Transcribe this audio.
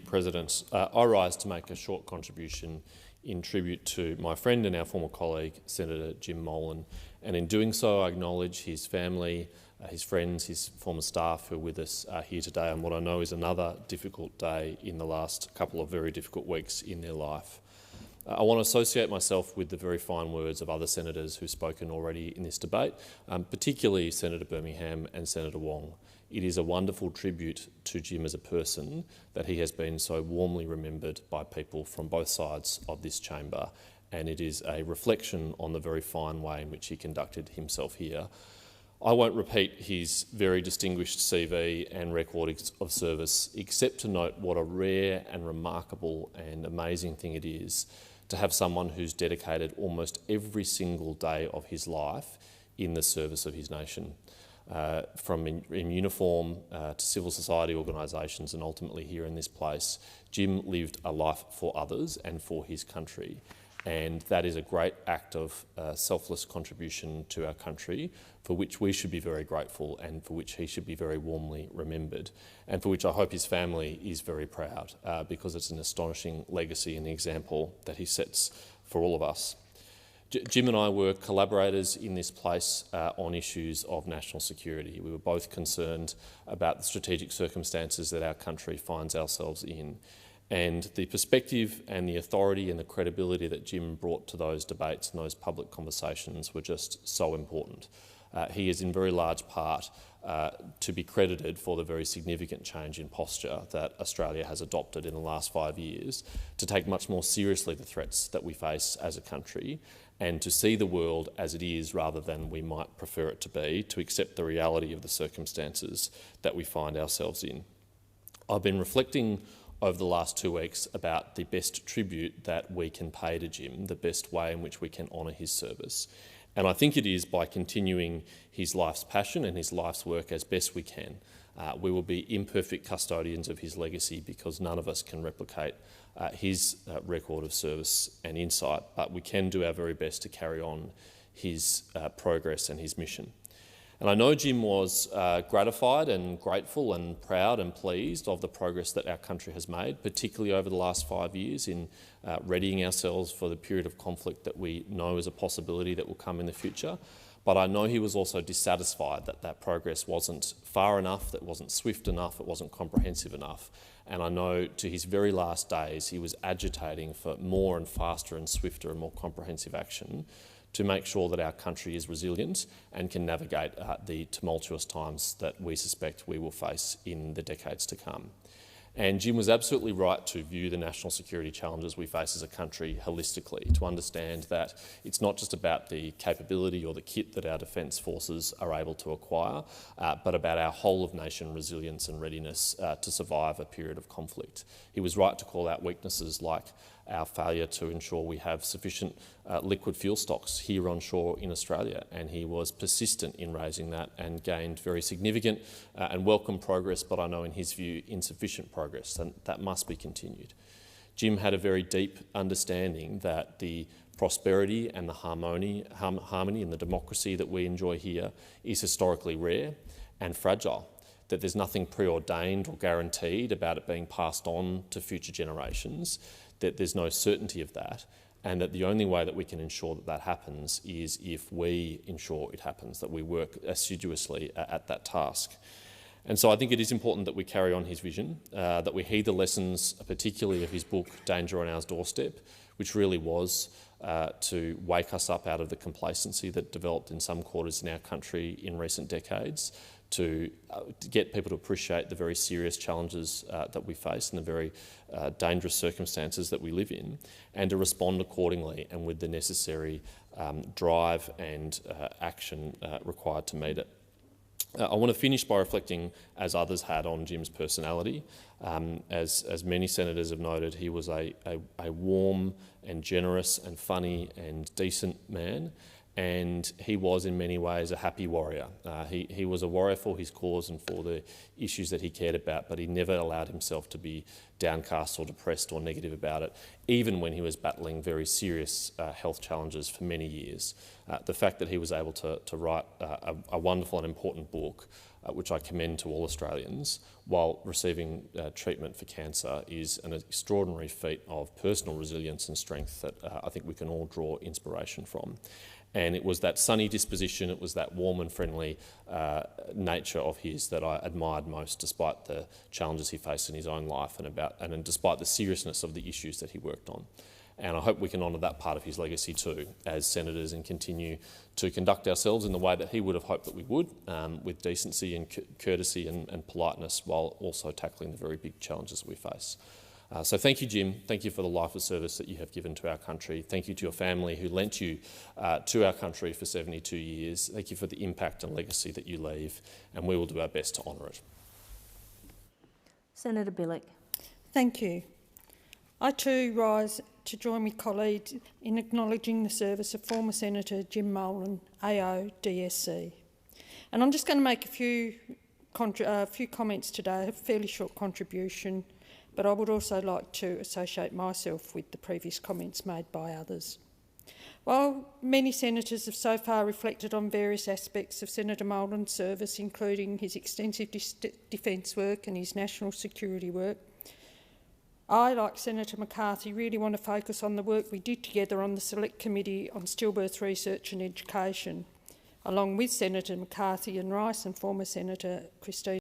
President, I rise to make a short contribution in tribute to my friend and our former colleague, Senator Jim Molan. And in doing so, I acknowledge his family, his friends, his former staff who are with us here today on what I know is another difficult day in the last couple of very difficult weeks in their life. I want to associate myself with the very fine words of other senators who've spoken already in this debate, particularly Senator Birmingham and Senator Wong. It is a wonderful tribute to Jim as a person that he has been so warmly remembered by people from both sides of this chamber, and it is a reflection on the very fine way in which he conducted himself here. I won't repeat his very distinguished CV and record of service, except to note what a rare and remarkable and amazing thing it is to have someone who's dedicated almost every single day of his life in the service of his nation. From in uniform to civil society organisations and ultimately here in this place, Jim lived a life for others and for his country. And that is a great act of selfless contribution to our country, for which we should be very grateful and for which he should be very warmly remembered, and for which I hope his family is very proud, because it's an astonishing legacy and example that he sets for all of us. Jim and I were collaborators in this place on issues of national security. We were both concerned about the strategic circumstances that our country finds ourselves in. And the perspective and the authority and the credibility that Jim brought to those debates and those public conversations were just so important. He is in very large part to be credited for the very significant change in posture that Australia has adopted in the last 5 years to take much more seriously the threats that we face as a country and to see the world as it is rather than we might prefer it to be, to accept the reality of the circumstances that we find ourselves in. I've been reflecting over the last 2 weeks about the best tribute that we can pay to Jim, the best way in which we can honour his service. And I think it is by continuing his life's passion and his life's work as best we can. We will be imperfect custodians of his legacy because none of us can replicate his record of service and insight, but we can do our very best to carry on his progress and his mission. And I know Jim was gratified and grateful and proud and pleased of the progress that our country has made, particularly over the last 5 years in readying ourselves for the period of conflict that we know is a possibility that will come in the future. But I know he was also dissatisfied that that progress wasn't far enough, that wasn't swift enough, it wasn't comprehensive enough. And I know to his very last days he was agitating for more and faster and swifter and more comprehensive action to make sure that our country is resilient and can navigate the tumultuous times that we suspect we will face in the decades to come. And Jim was absolutely right to view the national security challenges we face as a country holistically, to understand that it's not just about the capability or the kit that our defence forces are able to acquire, but about our whole-of-nation resilience and readiness to survive a period of conflict. He was right to call out weaknesses like our failure to ensure we have sufficient liquid fuel stocks here on shore in Australia, and he was persistent in raising that and gained very significant and welcome progress, but I know in his view insufficient progress, and that must be continued. Jim had a very deep understanding that the prosperity and the harmony and the democracy that we enjoy here is historically rare and fragile, that there's nothing preordained or guaranteed about it being passed on to future generations, that there's no certainty of that, and that the only way that we can ensure that that happens is if we ensure it happens, that we work assiduously at that task. And so I think it is important that we carry on his vision, that we heed the lessons, particularly of his book, Danger on Our Doorstep, which really was to wake us up out of the complacency that developed in some quarters in our country in recent decades, to get people to appreciate the very serious challenges that we face and the very dangerous circumstances that we live in, and to respond accordingly and with the necessary drive and action required to meet it. I want to finish by reflecting, as others had, on Jim's personality. As many senators have noted, he was a warm and generous and funny and decent man, and he was in many ways a happy warrior. He was a warrior for his cause and for the issues that he cared about, but he never allowed himself to be downcast or depressed or negative about it, even when he was battling very serious health challenges for many years. The fact that he was able to write a wonderful and important book, which I commend to all Australians, while receiving treatment for cancer, is an extraordinary feat of personal resilience and strength that I think we can all draw inspiration from. And it was that sunny disposition, it was that warm and friendly nature of his that I admired most, despite the challenges he faced in his own life and despite the seriousness of the issues that he worked on. And I hope we can honour that part of his legacy too, as senators, and continue to conduct ourselves in the way that he would have hoped that we would, with decency and courtesy and politeness, while also tackling the very big challenges that we face. So thank you, Jim. Thank you for the life of service that you have given to our country. Thank you to your family who lent you to our country for 72 years. Thank you for the impact and legacy that you leave, and we will do our best to honour it. Senator Bilyk. Thank you. I too rise to join with colleagues in acknowledging the service of former Senator Jim Molan, AO, DSC. And I'm just going to make a few comments today, a fairly short contribution, but I would also like to associate myself with the previous comments made by others. While many senators have so far reflected on various aspects of Senator Molan's service, including his extensive defence work and his national security work, I, like Senator McCarthy, really want to focus on the work we did together on the Select Committee on Stillbirth Research and Education, along with Senator McCarthy and Rice and former Senator Christine